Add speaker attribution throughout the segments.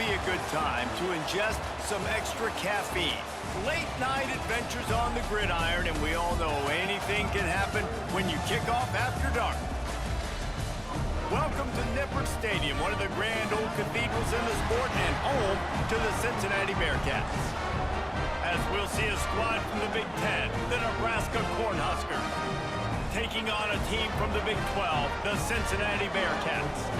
Speaker 1: be a good time to ingest some extra caffeine. Late night adventures on the gridiron, and we all know anything can happen when you kick off after dark. Welcome to Nippert Stadium, one of the grand old cathedrals in the sport and home to the Cincinnati Bearcats. As we'll see a squad from the Big Ten, the Nebraska Cornhuskers, taking on a team from the Big 12, the Cincinnati Bearcats.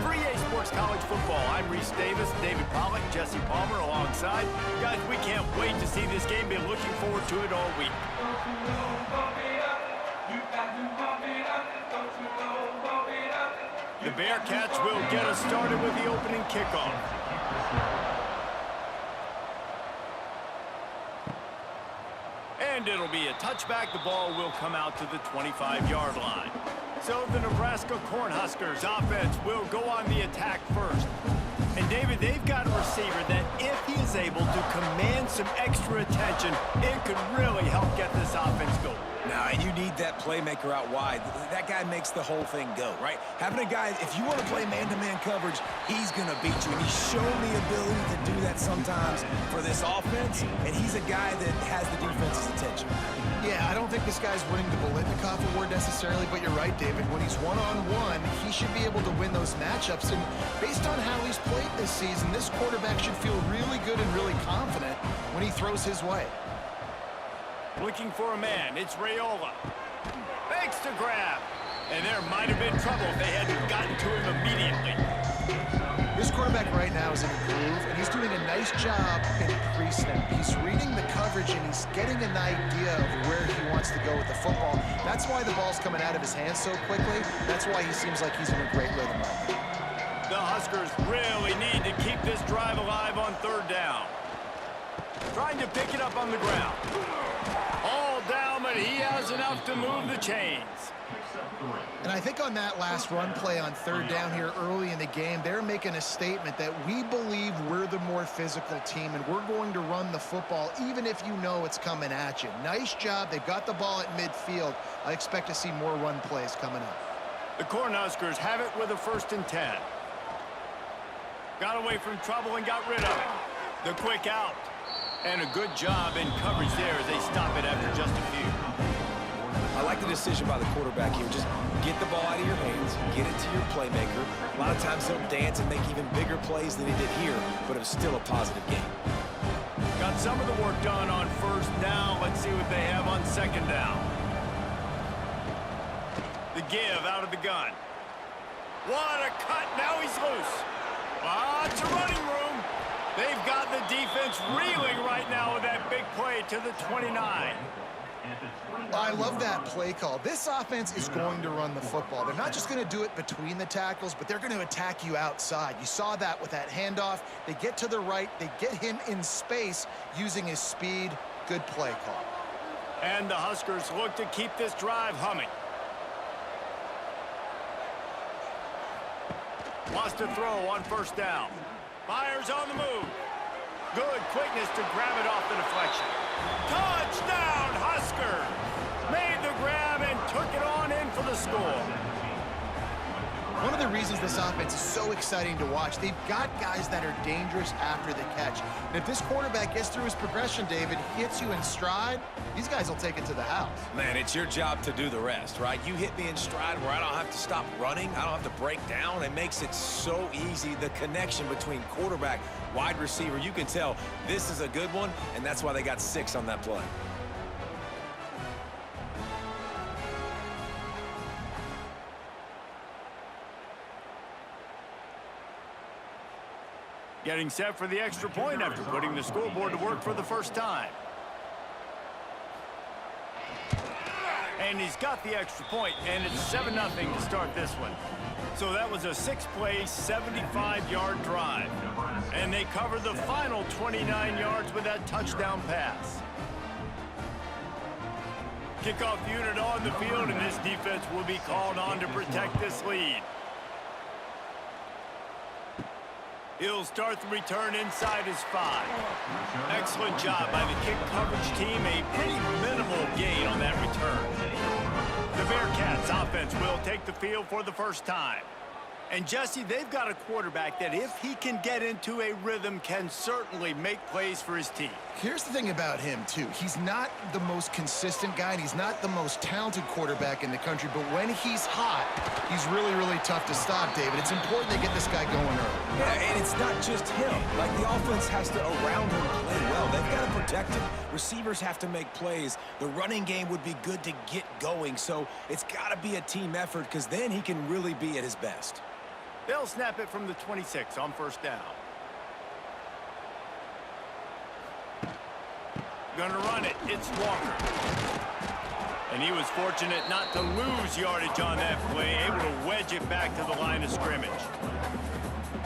Speaker 1: For EA Sports College Football, I'm Reese Davis, David Pollack, Jesse Palmer alongside. Guys, we can't wait to see this game. Been looking forward to it all week. The Bearcats will get us started with the opening kickoff. And it'll be a touchback. The ball will come out to the 25-yard line. So the Nebraska Cornhuskers offense will go on the attack first. And David, they've got a receiver that if he is able to command some extra attention, it could really help get this offense going.
Speaker 2: Now, and you need that playmaker out wide. That guy makes the whole thing go, right? Having a guy, if you want to play man-to-man coverage, he's going to beat you. And he's shown the ability to do that sometimes for this offense, and he's a guy that has the defense's attention.
Speaker 3: Yeah, I don't think this guy's winning the Bolitnikoff award necessarily, but you're right, David. When he's one-on-one, he should be able to win those matchups. And based on how he's played this season, this quarterback should feel really good and really confident when he throws his way.
Speaker 1: Looking for a man, it's Raiola. Makes the grab. And there might have been trouble if they hadn't gotten to him immediately.
Speaker 3: This quarterback right now is in a groove, and he's doing a nice job in pre-snap. He's reading the coverage, and he's getting an idea of where he wants to go with the football. That's why the ball's coming out of his hands so quickly. That's why he seems like he's in a great rhythm right now.
Speaker 1: The Huskers really need to keep this drive alive on third down. Trying to pick it up on the ground. All down, but he has enough to move the chains.
Speaker 3: And I think on that last run play on third down here early in the game, they're making a statement that we believe we're the more physical team and we're going to run the football even if you know it's coming at you. Nice job. They've got the ball at midfield. I expect to see more run plays coming up.
Speaker 1: The Cornhuskers have it with a 1st and 10. Got away from trouble and got rid of it. The quick out. And a good job in coverage there as they stop it after just a few.
Speaker 2: I like the decision by the quarterback here. Just get the ball out of your hands, get it to your playmaker. A lot of times he'll dance and make even bigger plays than he did here, but it was still a positive game.
Speaker 1: Got some of the work done on 1st down. Let's see what they have on 2nd down. The give out of the gun. What a cut. Now he's loose. Lots of running room. They've got the defense reeling right now with that big play to the 29.
Speaker 3: I love that play call. This offense is going to run the football. They're not just going to do it between the tackles, but they're going to attack you outside. You saw that with that handoff. They get to the right. They get him in space using his speed. Good play call.
Speaker 1: And the Huskers look to keep this drive humming. Wants to throw on 1st down. Fires on the move. Good quickness to grab it off the deflection. Touchdown, Huskers! Made the grab and took it on in for the score.
Speaker 3: One of the reasons this offense is so exciting to watch, they've got guys that are dangerous after the catch. And if this quarterback gets through his progression, David, hits you in stride, these guys will take it to the house.
Speaker 2: Man, it's your job to do the rest, right? You hit me in stride where I don't have to stop running. I don't have to break down. It makes it so easy. The connection between quarterback, wide receiver, you can tell this is a good one, and that's why they got 6 on that play.
Speaker 1: Getting set for the extra point after putting the scoreboard to work for the 1st time. And he's got the extra point, and it's 7-0 to start this one. So that was a 6-play, 75-yard drive. And they covered the final 29 yards with that touchdown pass. Kickoff unit on the field, and this defense will be called on to protect this lead. He'll start the return inside his 5. Excellent job by the kick coverage team. A pretty minimal gain on that return. The Bearcats offense will take the field for the 1st time. And Jesse, they've got a quarterback that if he can get into a rhythm can certainly make plays for his team.
Speaker 3: Here's the thing about him, too. He's not the most consistent guy, and he's not the most talented quarterback in the country, but when he's hot, he's really, really tough to stop, David. It's important they get this guy going early.
Speaker 2: Yeah, and it's not just him. Like, the offense has to, around him, play well. They've got to protect him. Receivers have to make plays. The running game would be good to get going, so it's got to be a team effort because then he can really be at his best.
Speaker 1: They'll snap it from the 26 on first down. Gonna run it. It's Walker. And he was fortunate not to lose yardage on that play, able to wedge it back to the line of scrimmage.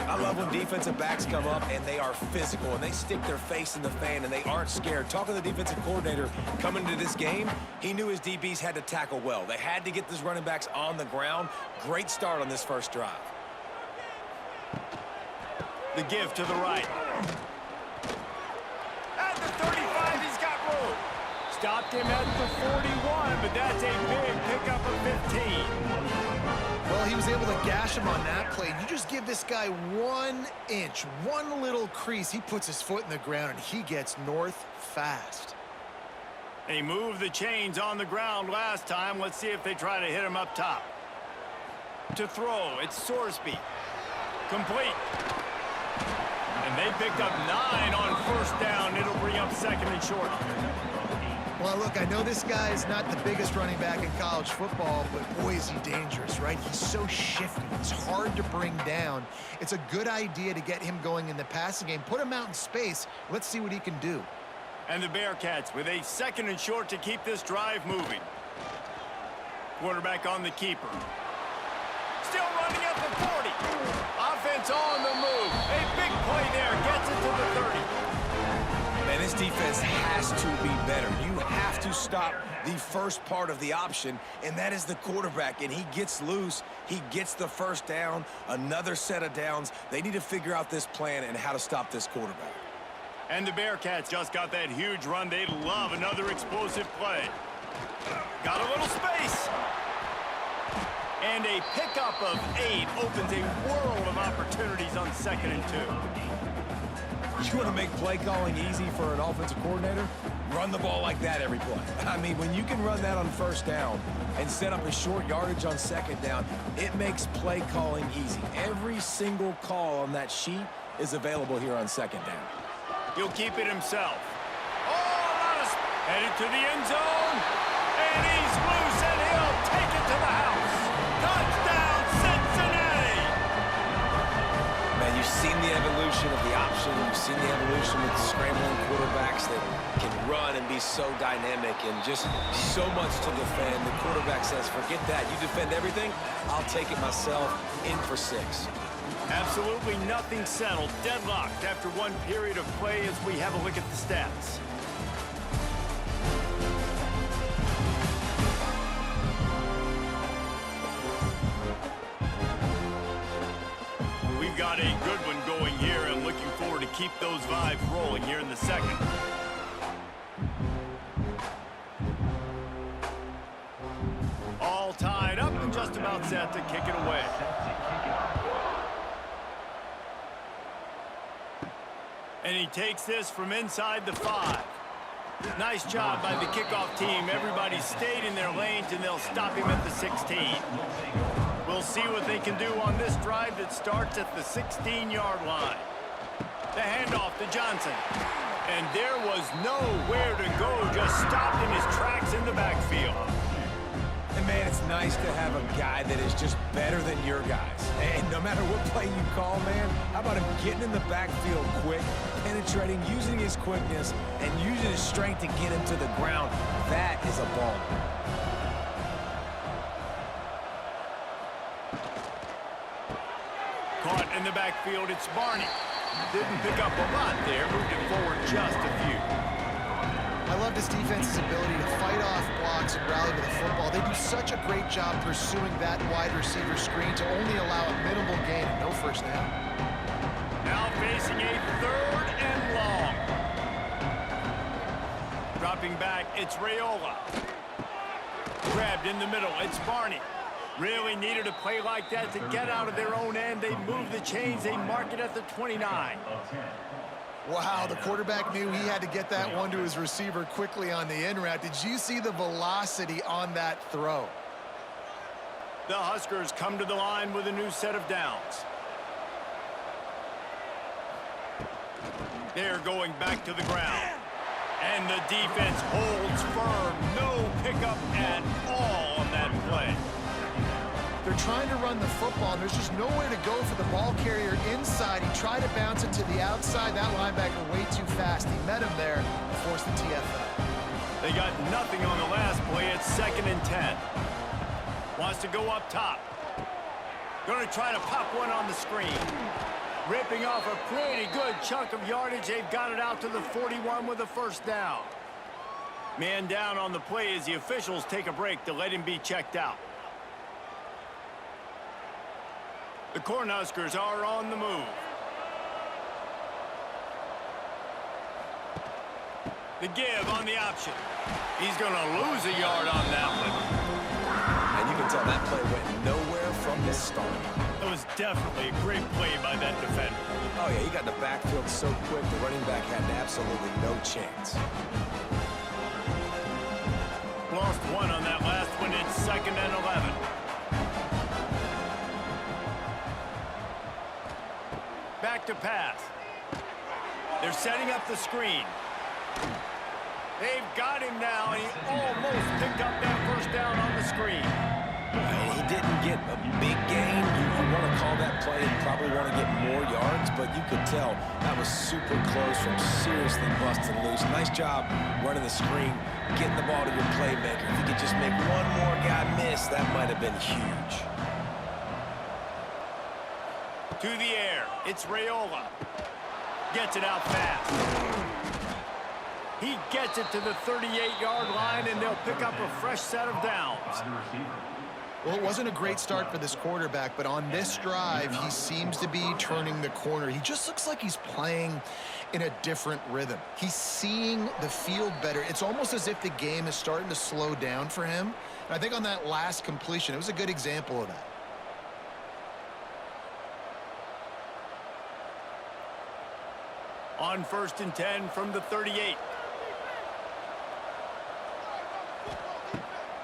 Speaker 2: I love when defensive backs come up and they are physical and they stick their face in the fan and they aren't scared. Talking to the defensive coordinator coming into this game, he knew his DBs had to tackle well. They had to get these running backs on the ground. Great start on this first drive.
Speaker 1: The give to the right. At the 35, he's got room. Stopped him at the 41, but that's a big pickup of 15.
Speaker 3: Well, he was able to gash him on that play. You just give this guy 1 inch, one little crease. He puts his foot in the ground, and he gets north fast.
Speaker 1: They moved the chains on the ground last time. Let's see if they try to hit him up top. To throw, it's Sorsby. Complete. And they picked up 9 on first down. It'll bring up second and short.
Speaker 3: Well, look, I know this guy is not the biggest running back in college football, but boy, is he dangerous, right? He's so shifty. He's hard to bring down. It's a good idea to get him going in the passing game. Put him out in space. Let's see what he can do.
Speaker 1: And the Bearcats with a second and short to keep this drive moving. Quarterback on the keeper. Still running at the 40. Offense on the move. A big play there. Gets it to the 30.
Speaker 2: Man, this defense has to be better. You have to stop the first part of the option, and that is the quarterback. And he gets loose. He gets the first down, another set of downs. They need to figure out this plan and how to stop this quarterback.
Speaker 1: And the Bearcats just got that huge run. They love another explosive play. Got a little space. And a pickup of 8 opens a world of opportunities on second and 2.
Speaker 2: You want to make play calling easy for an offensive coordinator? Run the ball like that every play. I mean, when you can run that on first down and set up a short yardage on second down, it makes play calling easy. Every single call on that sheet is available here on second down.
Speaker 1: He'll keep it himself. Oh, headed to the end zone. And he's loose, and he'll take it to the house. Touchdown, Cincinnati!
Speaker 2: Man, you've seen the evolution of the option. You've seen the evolution with scrambling quarterbacks that can run and be so dynamic and just so much to defend. The quarterback says, forget that. You defend everything, I'll take it myself. In for 6.
Speaker 1: Absolutely nothing settled. Deadlocked after one period of play as we have a look at the stats. We've got a good one going here and looking forward to keep those vibes rolling here in the second. All tied up and just about set to kick it away. And he takes this from inside the 5. Nice job by the kickoff team. Everybody stayed in their lanes, and they'll stop him at the 16. We'll see what they can do on this drive that starts at the 16-yard line. The handoff to Johnson. And there was nowhere to go, just stopped in his tracks in the backfield.
Speaker 2: And, man, it's nice to have a guy that is just better than your guys. And no matter what play you call, man, how about him getting in the backfield quick, penetrating, using his quickness, and using his strength to get him to the ground. That is a ball.
Speaker 1: Caught in the backfield, it's Barney. Didn't pick up a lot there, moved it forward just a few.
Speaker 3: I love this defense's ability to fight off blocks and rally to the football. They do such a great job pursuing that wide receiver screen to only allow a minimal gain and no first down.
Speaker 1: Now facing a 3rd and long. Dropping back, it's Raiola. Grabbed in the middle, it's Barney. Really needed a play like that to get out of their own end. They move the chains. They mark it at the 29.
Speaker 3: Wow, the quarterback knew he had to get that one to his receiver quickly on the in route. Did you see the velocity on that throw?
Speaker 1: The Huskers come to the line with a new set of downs. They're going back to the ground. And the defense holds firm. No pickup at all on that play.
Speaker 3: They're trying to run the football, and there's just nowhere to go for the ball carrier inside. He tried to bounce it to the outside. That linebacker way too fast. He met him there and forced the TFL.
Speaker 1: They got nothing on the last play. It's 2nd and 10. Wants to go up top. Going to try to pop one on the screen. Ripping off a pretty good chunk of yardage. They've got it out to the 41 with a first down. Man down on the play as the officials take a break to let him be checked out. The Cornhuskers are on the move. The give on the option. He's going to lose a yard on that one.
Speaker 2: And you can tell that play went nowhere from the start.
Speaker 1: It was definitely a great play by that defender.
Speaker 2: Oh, yeah, he got the backfield so quick, the running back had absolutely no chance.
Speaker 1: Lost one on that last one. It's 2nd and 11. Back to pass. They're setting up the screen. They've got him now, and he almost picked up that first down on the screen.
Speaker 2: And he didn't get a big gain. You want to call that play and probably want to get more yards, but you could tell that was super close from seriously busting loose. Nice job running the screen, getting the ball to your playmaker. If you could just make one more guy miss, that might have been huge.
Speaker 1: To the air, it's Raiola. Gets it out fast. He gets it to the 38-yard line, and they'll pick up a fresh set of downs.
Speaker 3: Well, it wasn't a great start for this quarterback, but on this drive, he seems to be turning the corner. He just looks like he's playing in a different rhythm. He's seeing the field better. It's almost as if the game is starting to slow down for him. And I think on that last completion, it was a good example of that.
Speaker 1: On 1st and 10 from the 38.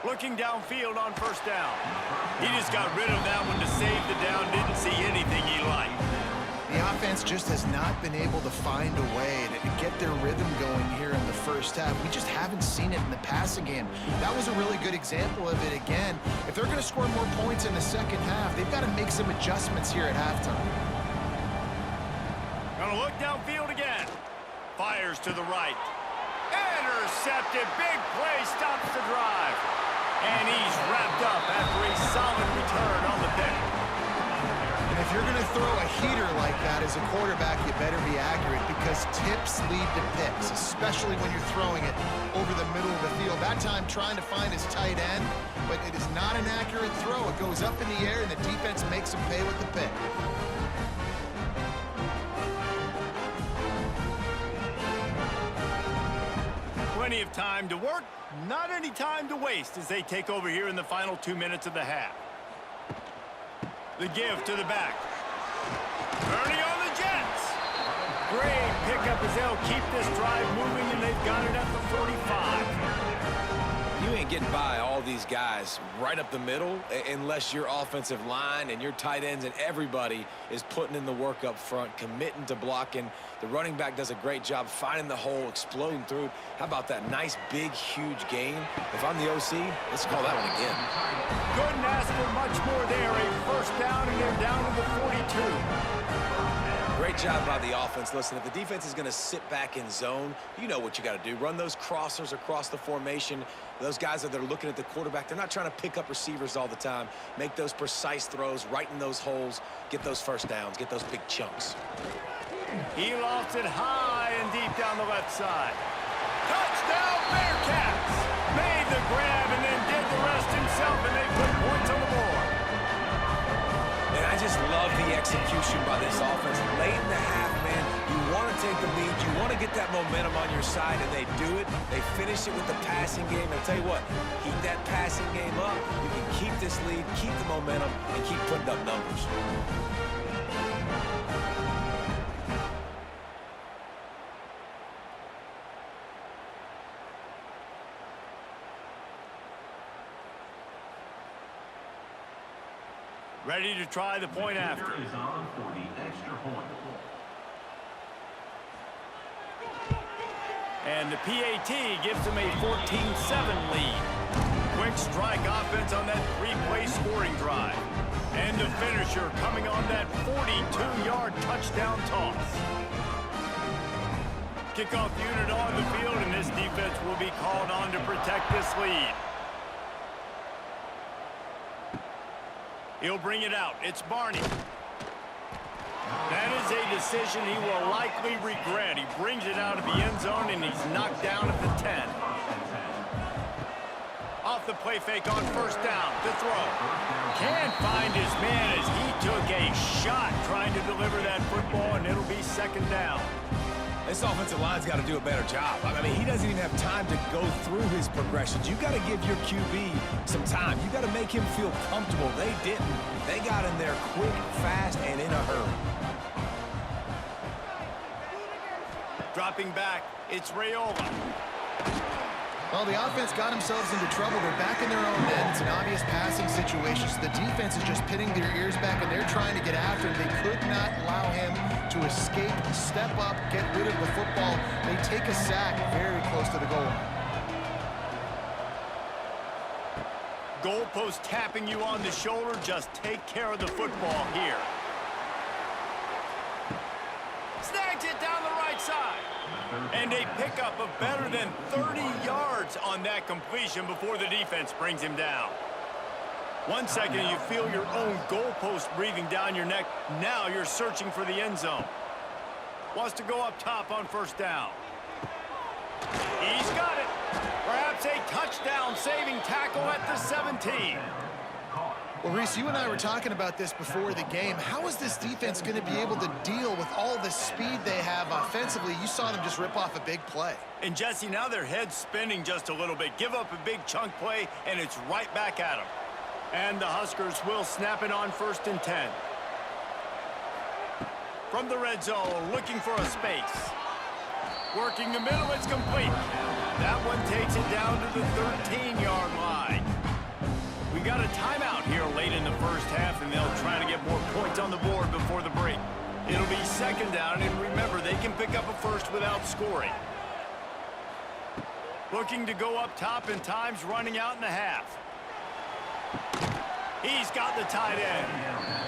Speaker 1: Looking downfield on first down. He just got rid of that one to save the down. Didn't see anything he liked.
Speaker 3: The offense just has not been able to find a way to get their rhythm going here in the first half. We just haven't seen it in the passing game. That was a really good example of it again. If they're going to score more points in the second half, they've got to make some adjustments here at halftime.
Speaker 1: Gonna look downfield again. Fires to the right. Intercepted. Big play stops the drive. And he's wrapped up after a solid return on the pick.
Speaker 3: And if you're going to throw a heater like that as a quarterback, you better be accurate because tips lead to picks, especially when you're throwing it over the middle of the field. That time trying to find his tight end, but it is not an accurate throw. It goes up in the air, and the defense makes him pay with the pick.
Speaker 1: Plenty of time to work, not any time to waste as they take over here in the final 2 minutes of the half. The give to the back. Ernie on the Jets. Great pickup as they'll keep this drive moving, and they've got it at the 45.
Speaker 2: You ain't getting by all these guys right up the middle unless your offensive line and your tight ends and everybody is putting in the work up front, committing to blocking. The running back does a great job finding the hole, exploding through. How about that nice, big, huge gain? If I'm the OC, let's call that one again.
Speaker 1: Couldn't ask for much more there. A first down, and they're down to the 42.
Speaker 2: Great job by the offense. Listen, if the defense is going to sit back in zone, you know what you got to do. Run those crossers across the formation. Those guys that are looking at the quarterback, they're not trying to pick up receivers all the time. Make those precise throws, right in those holes, get those first downs, get those big chunks.
Speaker 1: He lofts it high and deep down the left side. Touchdown, Bearcats! Made the grab and then did the rest himself, and they put points on the board.
Speaker 2: And I just love the execution by this offense. Late in the half, man, you want to take the lead. You want to get that momentum on your side, and they do it. They finish it with the passing game. I'll tell you what, keep that passing game up. You can keep this lead, keep the momentum, and keep putting up numbers.
Speaker 1: Ready to try the point after.
Speaker 4: Is on for the extra point.
Speaker 1: And the PAT gives them a 14-7 lead. Quick strike offense on that three-play scoring drive. And the finisher coming on that 42-yard touchdown toss. Kickoff unit on the field, and this defense will be called on to protect this lead. He'll bring it out. It's Barney. That is a decision he will likely regret. He brings it out of the end zone, and he's knocked down at the 10. Off the play fake on first down to throw. Can't find his man as he took a shot trying to deliver that football, and it'll be second down.
Speaker 2: This offensive line's got to do a better job. I mean, he doesn't even have time to go through his progressions. You got to give your QB some time. You got to make him feel comfortable. They didn't. They got in there quick, fast, and in a hurry.
Speaker 1: Dropping back, it's Raiola.
Speaker 3: Well, the offense got themselves into trouble. They're back in their own end. It's an obvious passing situation. So the defense is just pinning their ears back, and they're trying to get after him. They could not allow him to escape, step up, get rid of the football. They take a sack very close to the goal line.
Speaker 1: Goalpost tapping you on the shoulder. Just take care of the football here. Snags it down the right side. And a pickup of better than 30 yards on that completion before the defense brings him down. 1 second, you feel your own goalpost breathing down your neck. Now you're searching for the end zone. Wants to go up top on first down. He's got it. Perhaps a touchdown-saving tackle at the 17.
Speaker 3: Well, Reese, you and I were talking about this before the game. How is this defense going to be able to deal with all the speed they have offensively? You saw them just rip off a big play.
Speaker 1: And, Jesse, now their head's spinning just a little bit. Give up a big chunk play, and it's right back at them. And the Huskers will snap it on 1st and 10. From the red zone, looking for a space. Working the middle, it's complete. That one takes it down to the 13-yard line. We got a timeout here late in the first half, and they'll try to get more points on the board before the break. It'll be second down, and remember, they can pick up a first without scoring. Looking to go up top, and time's running out in the half. He's got the tight end.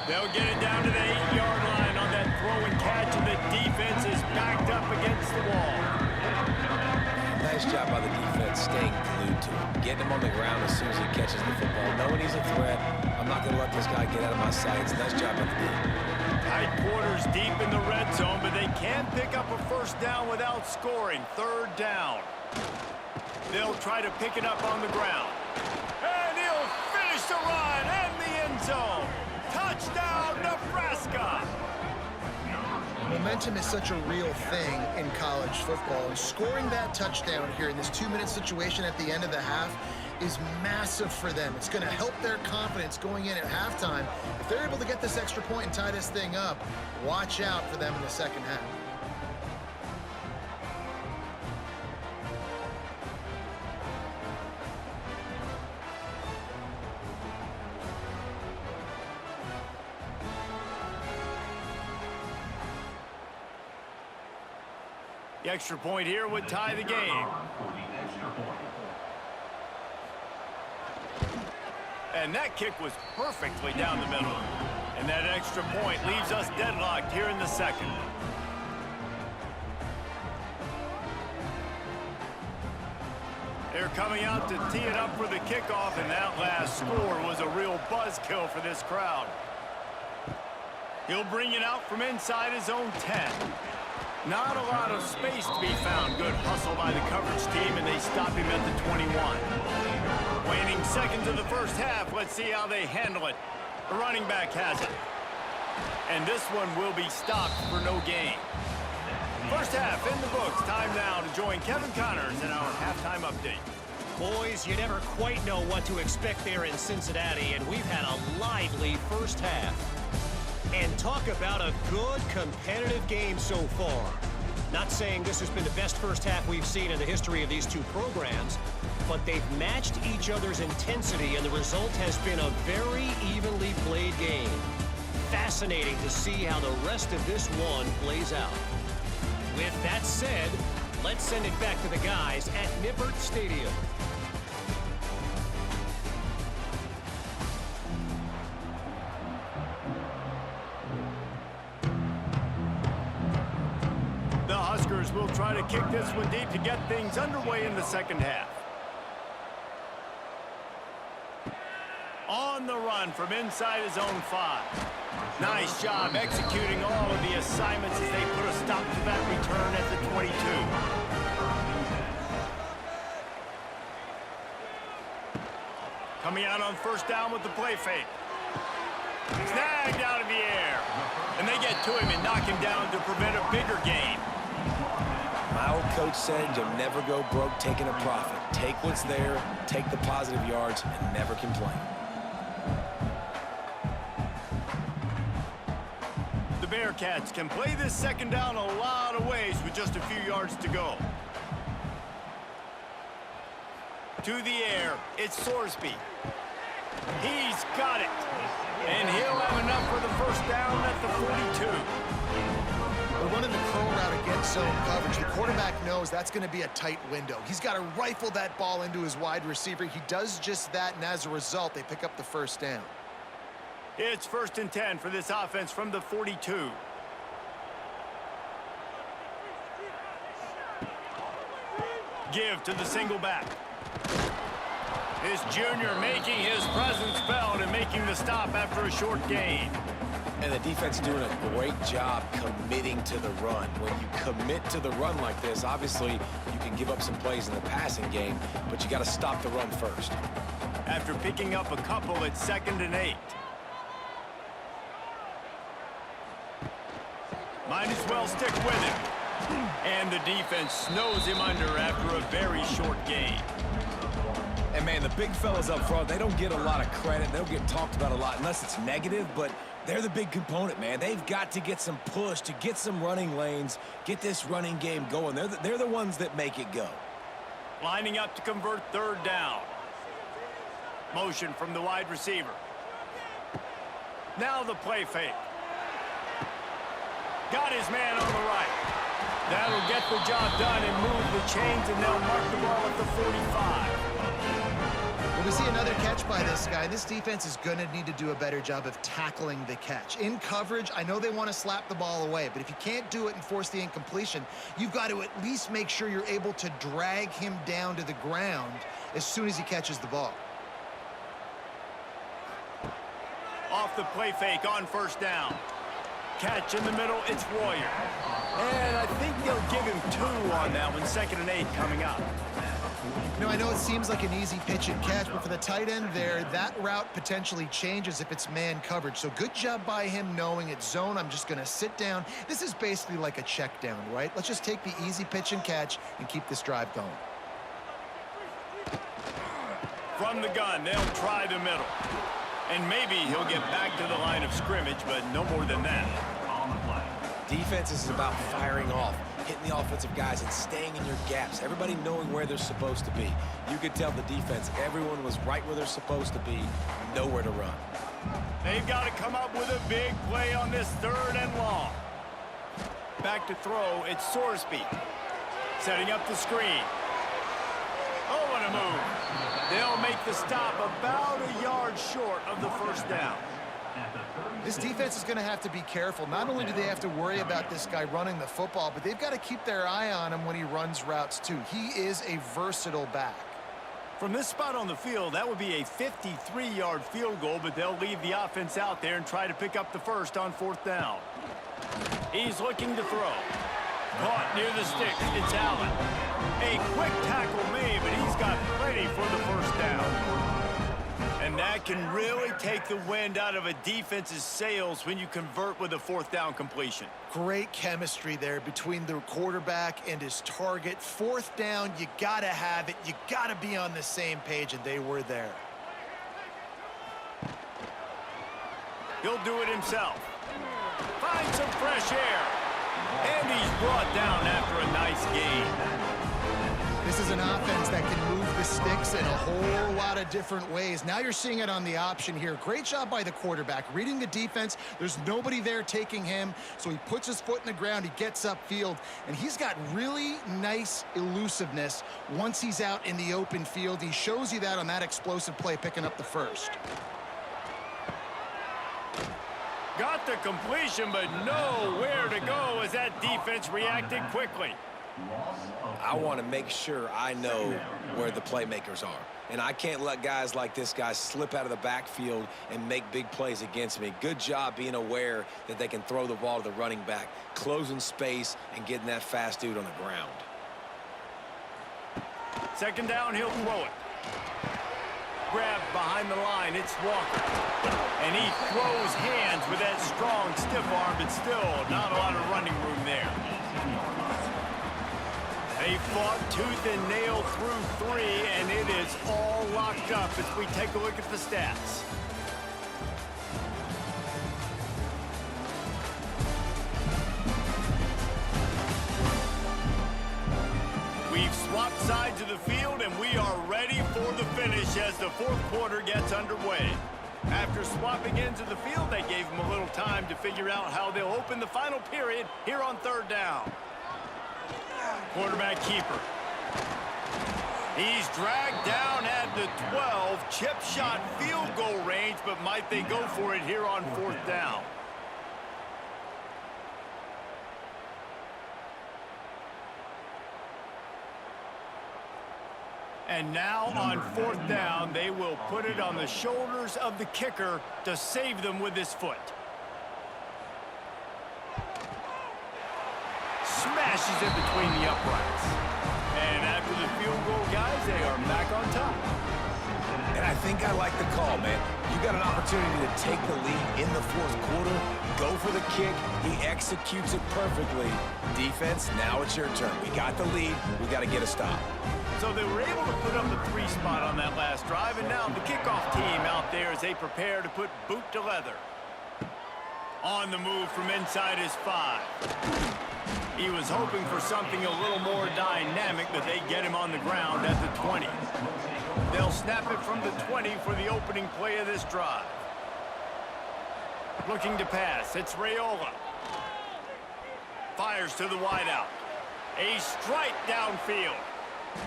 Speaker 1: They'll get it down to the 8-yard line on that throw and catch, and the defense is backed up against the wall.
Speaker 2: Nice job by the defense staying glued to him, getting him on the ground as soon as he catches the football, knowing he's a threat. I'm not going to let this guy get out of my sights. Nice job by the defense.
Speaker 1: Tight quarters deep in the red zone, but they can pick up a first down without scoring. 3rd down. They'll try to pick it up on the ground. And he'll finish the run in the end zone. Touchdown, Nebraska!
Speaker 3: Momentum is such a real thing in college football, and scoring that touchdown here in this 2-minute situation at the end of the half is massive for them. It's going to help their confidence going in at halftime. If they're able to get this extra point and tie this thing up, watch out for them in the second half.
Speaker 1: The extra point here would tie the game. And that kick was perfectly down the middle. And that extra point leaves us deadlocked here in the second. They're coming out to tee it up for the kickoff, and that last score was a real buzzkill for this crowd. He'll bring it out from inside his own 10. Not a lot of space to be found. Good hustle by the coverage team, and they stop him at the 21. Waning seconds of the first half. Let's see how they handle it. The running back has it. And this one will be stopped for no gain. 1st First half in the books. Time now to join Kevin Connors in our halftime update.
Speaker 5: Boys, you never quite know what to expect there in Cincinnati, and we've had a lively first half. And talk about a good competitive game so far. Not saying this has been the best first half we've seen in the history of these two programs, but they've matched each other's intensity, and the result has been a very evenly played game. Fascinating to see how the rest of this one plays out. With that said, let's send it back to the guys at Nippert Stadium.
Speaker 1: The Huskers will try to kick this one deep to get things underway in the second half. On the run from inside his own 5. Nice job executing all of the assignments as they put a stop to that return at the 22. Coming out on first down with the play fake. Snagged out of the air. And they get to him and knock him down to prevent a bigger gain.
Speaker 2: My old coach said you'll never go broke taking a profit. Take what's there, take the positive yards, and never complain.
Speaker 1: The Bearcats can play this second down a lot of ways with just a few yards to go. To the air, it's Sorsby. He's got it. And he'll have enough for the first down at the 42.
Speaker 3: They're running the curl route against zone coverage. The quarterback knows that's going to be a tight window. He's got to rifle that ball into his wide receiver. He does just that, and as a result, they pick up the first down.
Speaker 1: It's 1st and 10 for this offense from the 42. Give to the single back. His junior making his presence felt and making the stop after a short gain.
Speaker 2: And the defense doing a great job committing to the run. When you commit to the run like this, obviously you can give up some plays in the passing game, but you got to stop the run first.
Speaker 1: After picking up a couple, it's 2nd and 8. Might as well stick with him. And the defense snows him under after a very short gain.
Speaker 2: And, man, the big fellas up front, they don't get a lot of credit. They don't get talked about a lot unless it's negative, but they're the big component, man. They've got to get some push, to get some running lanes, get this running game going. They're the ones that make it go.
Speaker 1: Lining up to convert 3rd down. Motion from the wide receiver. Now the play fake. Got his man on the right. That'll get the job done and move the chains, and they'll mark the ball at the 45.
Speaker 3: Well, we see another catch by this guy. This defense is going to need to do a better job of tackling the catch. In coverage, I know they want to slap the ball away, but if you can't do it and force the incompletion, you've got to at least make sure you're able to drag him down to the ground as soon as he catches the ball.
Speaker 1: Off the play fake on first down. Catch in the middle, it's Royer. And I think they'll give him 2 on that one. 2nd and 8 coming up.
Speaker 3: You know, I know it seems like an easy pitch and catch, but for the tight end there, that route potentially changes if it's man coverage. So good job by him knowing it's zone. I'm just going to sit down. This is basically like a check down, right? Let's just take the easy pitch and catch and keep this drive going.
Speaker 1: From the gun, they'll try the middle. And maybe he'll get back to the line of scrimmage, but no more than that.
Speaker 4: On the play.
Speaker 2: Defense is about firing off, hitting the offensive guys and staying in your gaps. Everybody knowing where they're supposed to be. You could tell the defense, everyone was right where they're supposed to be, nowhere to run.
Speaker 1: They've got to come up with a big play on this 3rd and long. Back to throw, it's Sorsby. Setting up the screen. Oh, what a move. They'll make the stop about a yard short of the first down.
Speaker 3: This defense is going to have to be careful. Not only do they have to worry about this guy running the football, but they've got to keep their eye on him when he runs routes too. He is a versatile back.
Speaker 1: From this spot on the field, that would be a 53-yard field goal, but they'll leave the offense out there and try to pick up the first on 4th down. He's looking to throw. Caught near the sticks, it's Allen. A quick tackle made, but he's got plenty for the first down. And that can really take the wind out of a defense's sails when you convert with a fourth down completion.
Speaker 3: Great chemistry there between the quarterback and his target. Fourth down, you got to have it. You got to be on the same page, and they were there.
Speaker 1: He'll do it himself. Find some fresh air. And he's brought down after a nice gain.
Speaker 3: This is an offense that can move the sticks in a whole lot of different ways. Now you're seeing it on the option here. Great job by the quarterback. Reading the defense, there's nobody there taking him, so he puts his foot in the ground, he gets upfield, and he's got really nice elusiveness once he's out in the open field. He shows you that on that explosive play, picking up the first.
Speaker 1: Got the completion, but nowhere to go as that defense reacted quickly.
Speaker 2: I want to make sure I know where the playmakers are. And I can't let guys like this guy slip out of the backfield and make big plays against me. Good job being aware that they can throw the ball to the running back, closing space, and getting that fast dude on the ground.
Speaker 1: Second down, he'll throw it. Grab behind the line, it's Walker. And he throws hands with that strong, stiff arm, but still not a lot of running room there. They fought tooth and nail through 3, and it is all locked up as we take a look at the stats. We've swapped sides of the field, and we are ready for the finish as the fourth quarter gets underway. After swapping ends of the field, they gave them a little time to figure out how they'll open the final period here on third down. Quarterback keeper. He's dragged down at the 12. Chip shot field goal range, but might they go for it here on fourth down? And now on fourth down, they will put it on the shoulders of the kicker to save them with his foot. Smashes it between the uprights. And after the field goal, guys, they are back on top.
Speaker 2: And I think I like the call, man. You got an opportunity to take the lead in the fourth quarter, go for the kick. He executes it perfectly. Defense, now it's your turn. We got the lead. We got to get a stop.
Speaker 1: So they were able to put up the 3 spot on that last drive, and now the kickoff team out there as they prepare to put boot to leather. On the move from inside his 5. He was hoping for something a little more dynamic, but they get him on the ground at the 20. They'll snap it from the 20 for the opening play of this drive. Looking to pass, it's Raiola. Fires to the wideout. A strike downfield.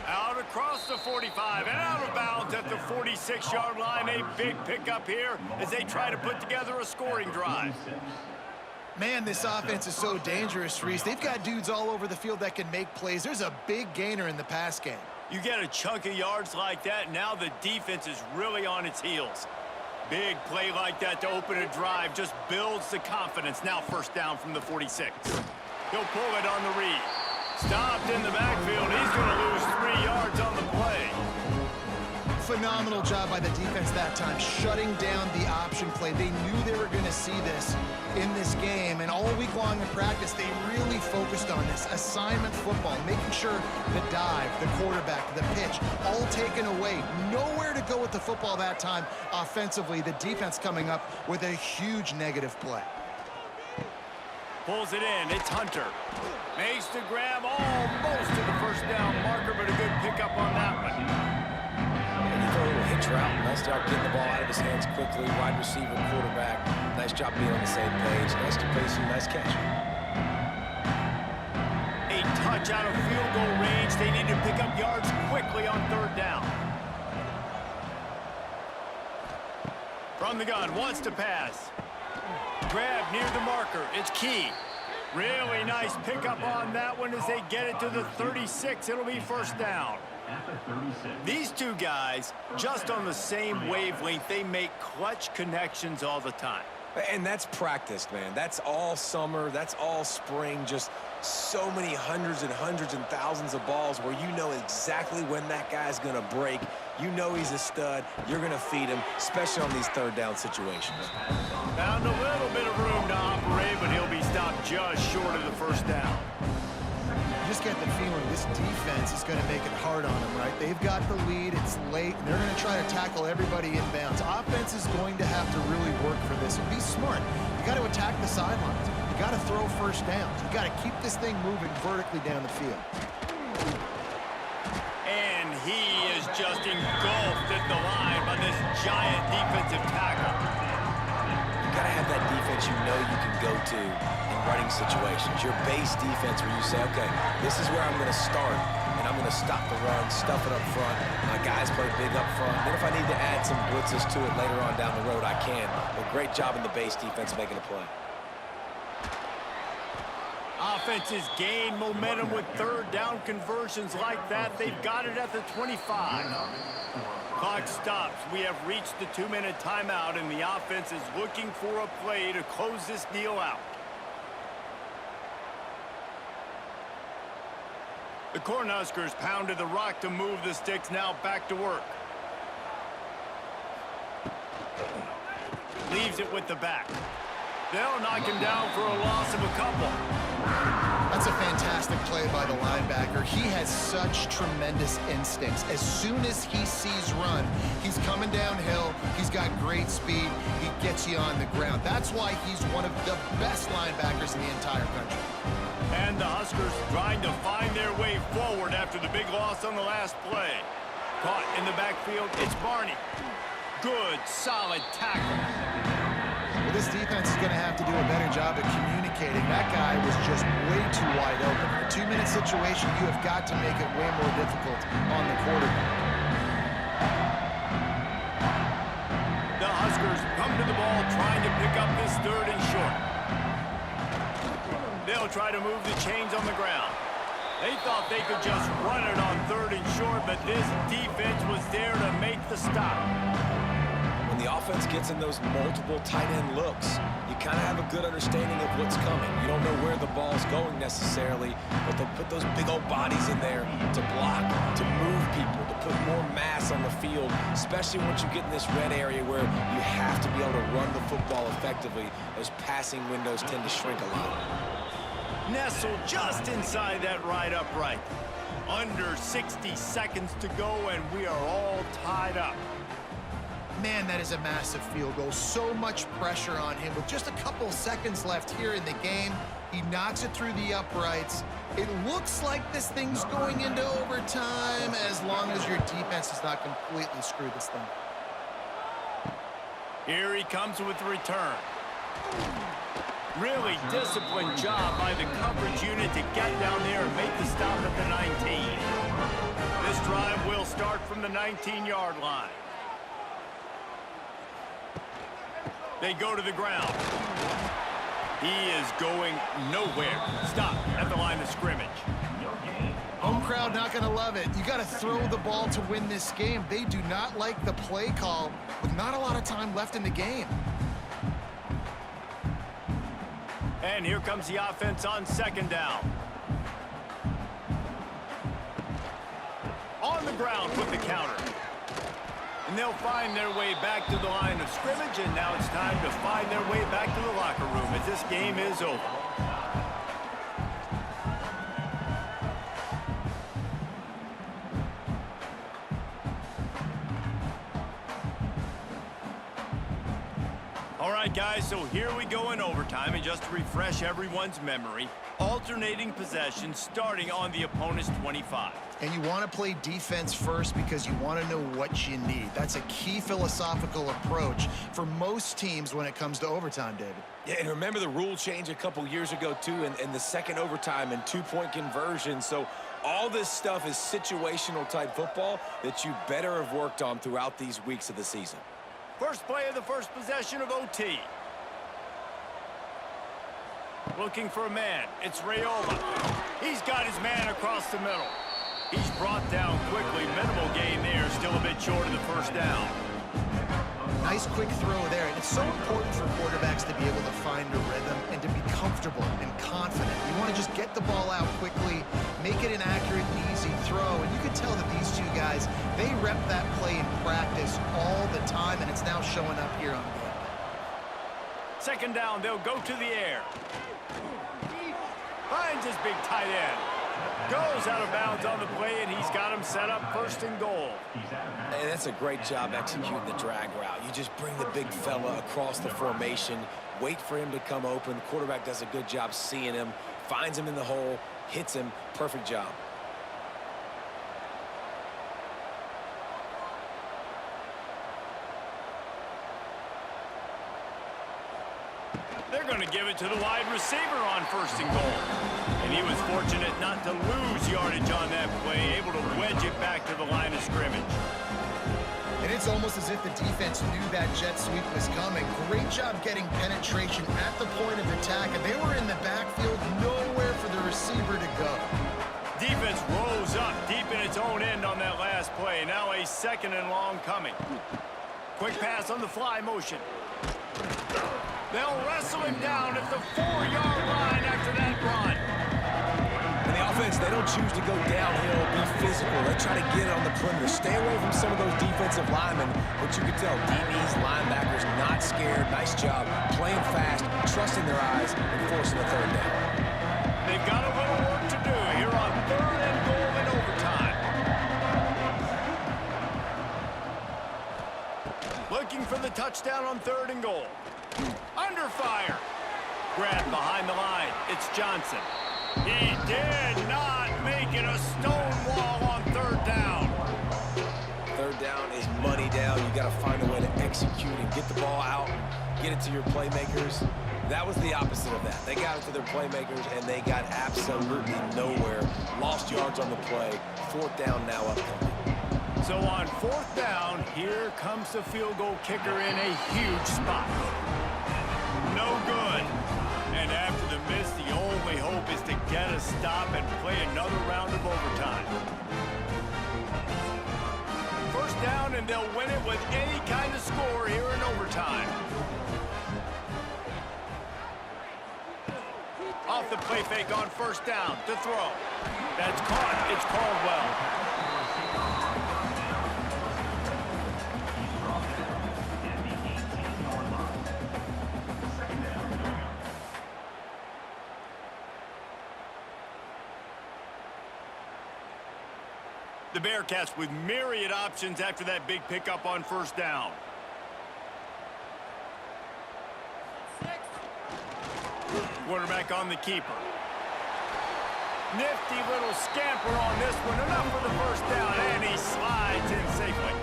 Speaker 1: Out across the 45 and out of bounds at the 46-yard line. A big pickup here as they try to put together a scoring drive.
Speaker 3: Man, this offense is so dangerous, Reese. They've got dudes all over the field that can make plays. There's a big gainer in the pass game.
Speaker 1: You get a chunk of yards like that, now the defense is really on its heels. Big play like that to open a drive just builds the confidence. Now first down from the 46. He'll pull it on the read. Stopped in the backfield. He's going to lose 3 yards on the play.
Speaker 3: Phenomenal job by the defense that time, shutting down the option play. They knew they were going to see this in this game, and all week long in practice, they really focused on this assignment football, making sure the dive, the quarterback, the pitch, all taken away. Nowhere to go with the football that time offensively. The defense coming up with a huge negative play.
Speaker 1: Pulls it in. It's Hunter. Makes the grab almost to the first down marker, but a good pickup on that one.
Speaker 2: And you throw a little hitch route. Nice job getting the ball out of his hands quickly. Wide receiver, quarterback. Nice job being on the same page. Nice completion. Nice catch.
Speaker 1: A touch out of field goal range. They need to pick up yards quickly on third down. From the gun, wants to pass. Grab near the marker. It's Key. Really nice pickup on that one as they get it to the 36. It'll be first down. These two guys, just on the same wavelength, they make clutch connections all the time.
Speaker 2: And that's practiced, man. That's all summer. That's all spring. Just so many hundreds and thousands of balls where you know exactly when that guy's going to break. You know he's a stud. You're going to feed him, especially on these third down situations.
Speaker 1: Found a little bit of room to operate, but he'll be stopped just short of the first down.
Speaker 3: You just get the feeling this defense is going to make it hard on them, right? They've got the lead. It's late, and they're going to try to tackle everybody inbounds. Offense is going to have to really work for this and be smart. You got to attack the sidelines. You got to throw first downs. You got to keep this thing moving vertically down the field.
Speaker 1: And he is just engulfed at the line by this giant defensive tackle.
Speaker 2: You got to have that defense you know you can go to in running situations. Your base defense where you say, okay, this is where I'm going to start, and I'm going to stop the run, stuff it up front. My guys play big up front. Then if I need to add some blitzes to it later on down the road, I can. But great job in the base defense making a play.
Speaker 1: Offenses gain momentum with third down conversions like that. They've got it at the 25. Clock stops. We have reached the 2-minute timeout, and the offense is looking for a play to close this deal out. The Cornhuskers pounded the rock to move the sticks, now back to work. Leaves it with the back. They'll knock him down for a loss of a couple.
Speaker 3: That's a fantastic play by the linebacker. He has such tremendous instincts. As soon as he sees run, he's coming downhill. He's got great speed. He gets you on the ground. That's why he's one of the best linebackers in the entire country.
Speaker 1: And the Huskers trying to find their way forward after the big loss on the last play. Caught in the backfield, it's Barney. Good, solid tackle.
Speaker 3: Well, this defense is going to have to do a better job at communicating. That guy was just way too wide open. In a 2-minute situation, you have got to make it way more difficult on the quarterback.
Speaker 1: The Huskers come to the ball trying to pick up this third and short. They'll try to move the chains on the ground. They thought they could just run it on third and short, but this defense was there to make the stop.
Speaker 2: When the offense gets in those multiple tight end looks, you kind of have a good understanding of what's coming. You don't know where the ball's going necessarily, but they'll put those big old bodies in there to block, to move people, to put more mass on the field, especially once you get in this red area where you have to be able to run the football effectively. Those passing windows tend to shrink a lot.
Speaker 1: Nestled just inside that right upright. Under 60 seconds to go, and we are all tied up.
Speaker 3: Man, that is a massive field goal. So much pressure on him. With just a couple seconds left here in the game, he knocks it through the uprights. It looks like this thing's going into overtime as long as your defense does not completely screw this thing.
Speaker 1: Here he comes with the return. Really disciplined job by the coverage unit to get down there and make the stop at the 19. This drive will start from the 19-yard line. They go to the ground. He is going nowhere. Stop at the line of scrimmage.
Speaker 3: Home crowd not going to love it. You got to throw the ball to win this game. They do not like the play call with not a lot of time left in the game.
Speaker 1: And here comes the offense on second down. On the ground with the counter. And they'll find their way back to the line of scrimmage, and now it's time to find their way back to the locker room as this game is over. All right, guys, so here we go in overtime, and just to refresh everyone's memory, alternating possession starting on the opponent's 25.
Speaker 3: And you want to play defense first because you want to know what you need. That's a key philosophical approach for most teams when it comes to overtime, David.
Speaker 2: Yeah, and remember the rule change a couple years ago, too, in the second overtime and two-point conversion. So all this stuff is situational type football that you better have worked on throughout these weeks of the season.
Speaker 1: First play of the first possession of OT. Looking for a man. It's Raiola. He's got his man across the middle. He's brought down quickly. Minimal gain there. Still a bit short of the first down.
Speaker 3: Nice quick throw there. And it's so important for quarterbacks to be able to find a rhythm and to be comfortable and confident. You want to just get the ball out quickly, make it an accurate and easy throw. And you can tell that these two guys, they rep that play in practice all the time, and it's now showing up here on game.
Speaker 1: Second down, they'll go to the air. Finds his big tight end. Goes out of bounds on the play, and he's got him set up first and goal.
Speaker 2: Hey, that's a great job executing the drag route. You just bring the big fella across the formation, wait for him to come open. The quarterback does a good job seeing him, finds him in the hole, hits him. Perfect job.
Speaker 1: They're going to give it to the wide receiver on first and goal. And he was fortunate not to lose yardage on that play, able to wedge it back to the line of scrimmage.
Speaker 3: And it's almost as if the defense knew that jet sweep was coming. Great job getting penetration at the point of attack, and they were in the backfield, nowhere for the receiver to go.
Speaker 1: Defense rose up deep in its own end on that last play. Now a second and long coming. Quick pass on the fly motion. They'll wrestle him down at the 4-yard line after that run.
Speaker 2: And the offense, they don't choose to go downhill, be physical. They try to get it on the perimeter. Stay away from some of those defensive linemen. But you can tell DBs, linebackers, not scared. Nice job playing fast, trusting their eyes, and forcing a third down.
Speaker 1: They've got a little work to do here on third and goal in overtime. Looking for the touchdown on third and goal. Under fire. Grab behind the line. It's Johnson. He did not make it a stone wall on third down.
Speaker 2: Third down is money down. You got to find a way to execute and get the ball out, get it to your playmakers. That was the opposite of that. They got it to their playmakers, and they got absolutely nowhere. Lost yards on the play. Fourth down now upcoming.
Speaker 1: So on fourth down, here comes the field goal kicker in a huge spot. No good. And after the miss, the only hope is to get a stop and play another round of overtime. First down, and they'll win it with any kind of score here in overtime. Off the play fake on first down to throw. That's caught. It's Caldwell. The Bearcats with myriad options after that big pickup on first down. Quarterback on the keeper. Nifty little scamper on this one. Enough for the first down, and he slides in safely.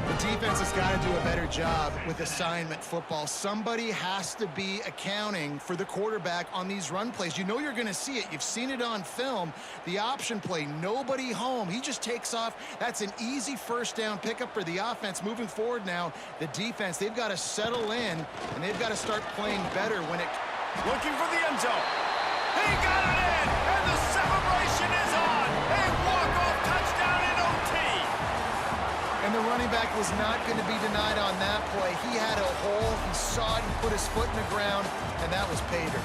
Speaker 3: The defense has got to do a better job with assignment football. Somebody has to be accounting for the quarterback on these run plays. You know you're going to see it. You've seen it on film. The option play, nobody home. He just takes off. That's an easy first down pickup for the offense. Moving forward now, the defense, they've got to settle in, and they've got to start playing better when it...
Speaker 1: Looking for the end zone. He got it in, and the celebration is on. A walk-off touchdown in OT.
Speaker 3: And the running back was not going to be denied on that play. He had a hole. He saw it. He put his foot in the ground, and that was pay dirt.